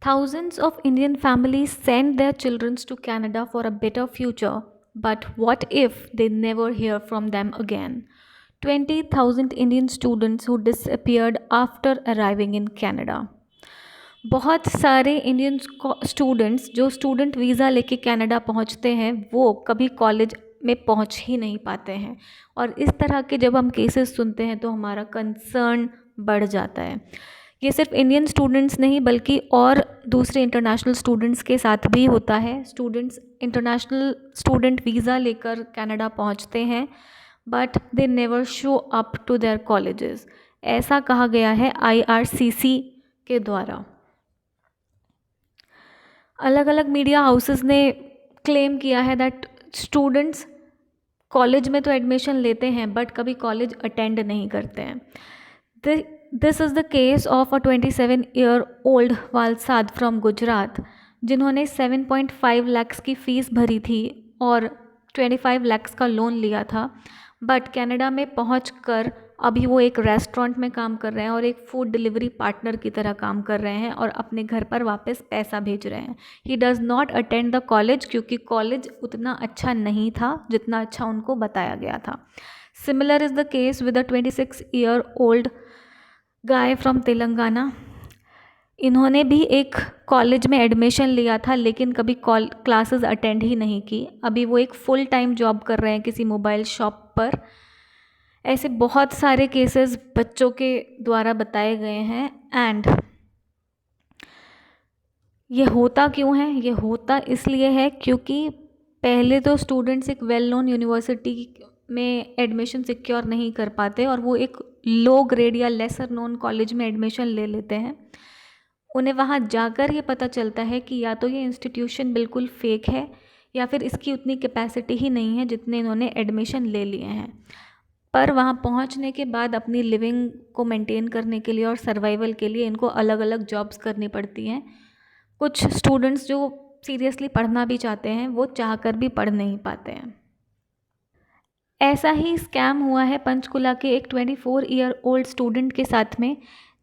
Thousands of Indian families send their children to Canada for a better future, but what if they never hear from them again? 20,000 Indian students who disappeared after arriving in Canada. बहुत सारे Indian students जो student visa लेके Canada पहुंचते हैं वो कभी college में पहुंच ही नहीं पाते हैं, और इस तरह के जब हम केसेस सुनते हैं तो हमारा कंसर्न बढ़ जाता है। ये सिर्फ इंडियन स्टूडेंट्स नहीं बल्कि और दूसरे इंटरनेशनल स्टूडेंट्स के साथ भी होता है। स्टूडेंट्स इंटरनेशनल स्टूडेंट वीज़ा लेकर कनाडा पहुंचते हैं but they never show up to their colleges, ऐसा कहा गया है IRCC के द्वारा। अलग अलग मीडिया हाउसेस ने क्लेम किया है दैट स्टूडेंट्स कॉलेज में तो एडमिशन लेते हैं बट कभी कॉलेज अटेंड नहीं करते हैं। This is the case of a 27-year-old Valsad from Gujarat, जिन्होंने 7.5 लाख की फ़ीस भरी थी और 25 लाख का लोन लिया था, बट कनाडा में पहुंचकर अभी वो एक रेस्टोरेंट में काम कर रहे हैं और एक फूड डिलीवरी पार्टनर की तरह काम कर रहे हैं और अपने घर पर वापस पैसा भेज रहे हैं। He does not attend the college क्योंकि कॉलेज उतना अच्छा नहीं था जितना अच्छा उनको बताया गया था। Similar is the case with a 26-year-old guy from Telangana. इन्होंने भी एक कॉलेज में एडमिशन लिया था लेकिन कभी क्लासेस अटेंड ही नहीं की। अभी वो एक फुल टाइम जॉब कर रहे हैं किसी मोबाइल शॉप पर। ऐसे बहुत सारे केसेस बच्चों के द्वारा बताए गए हैं। एंड ये होता क्यों है? ये होता इसलिए है क्योंकि पहले तो स्टूडेंट्स एक वेल नोन यूनिवर्सिटी में एडमिशन सिक्योर नहीं कर पाते और वो एक लो ग्रेड या लेसर नोन कॉलेज में एडमिशन ले लेते हैं। उन्हें वहाँ जाकर ये पता चलता है कि या तो ये इंस्टीट्यूशन बिल्कुल फेक है या फिर इसकी उतनी कैपेसिटी ही नहीं है जितने इन्होंने एडमिशन ले लिए हैं। पर वहाँ पहुँचने के बाद अपनी लिविंग को मेंटेन करने के लिए और सर्वाइवल के लिए इनको अलग अलग जॉब्स करनी पड़ती हैं। कुछ स्टूडेंट्स जो सीरियसली पढ़ना भी चाहते हैं वो चाहकर भी पढ़ नहीं पाते हैं। ऐसा ही स्कैम हुआ है पंचकुला के एक 24-year-old स्टूडेंट के साथ में।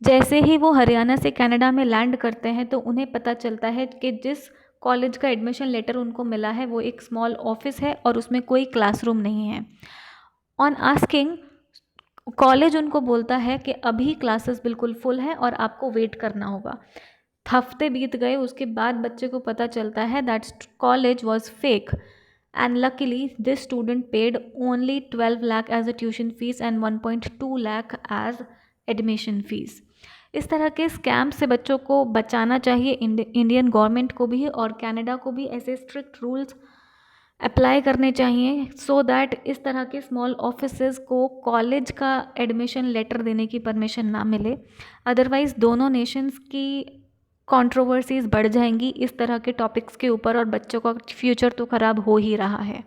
जैसे ही वो हरियाणा से कनाडा में लैंड करते हैं तो उन्हें पता चलता है कि जिस कॉलेज का एडमिशन लेटर उनको मिला है वो एक स्मॉल ऑफिस है और उसमें कोई क्लासरूम नहीं है। ऑन आस्किंग, कॉलेज उनको बोलता है कि अभी क्लासेस बिल्कुल फुल है और आपको वेट करना होगा। हफ्ते बीत गए, उसके बाद बच्चे को पता चलता है that college was fake and luckily this student paid only 12 lakh as a tuition fees and 1.2 lakh as admission fees. इस तरह के स्कैम से बच्चों को बचाना चाहिए। इंडियन गवर्नमेंट को भी और कनाडा को भी ऐसे स्ट्रिक्ट रूल्स अप्लाई करने चाहिए सो दैट इस तरह के स्मॉल ऑफिसेस को कॉलेज का एडमिशन लेटर देने की परमिशन ना मिले। अदरवाइज़ दोनों नेशंस की कंट्रोवर्सीज बढ़ जाएंगी इस तरह के टॉपिक्स के ऊपर और बच्चों का फ्यूचर तो ख़राब हो ही रहा है।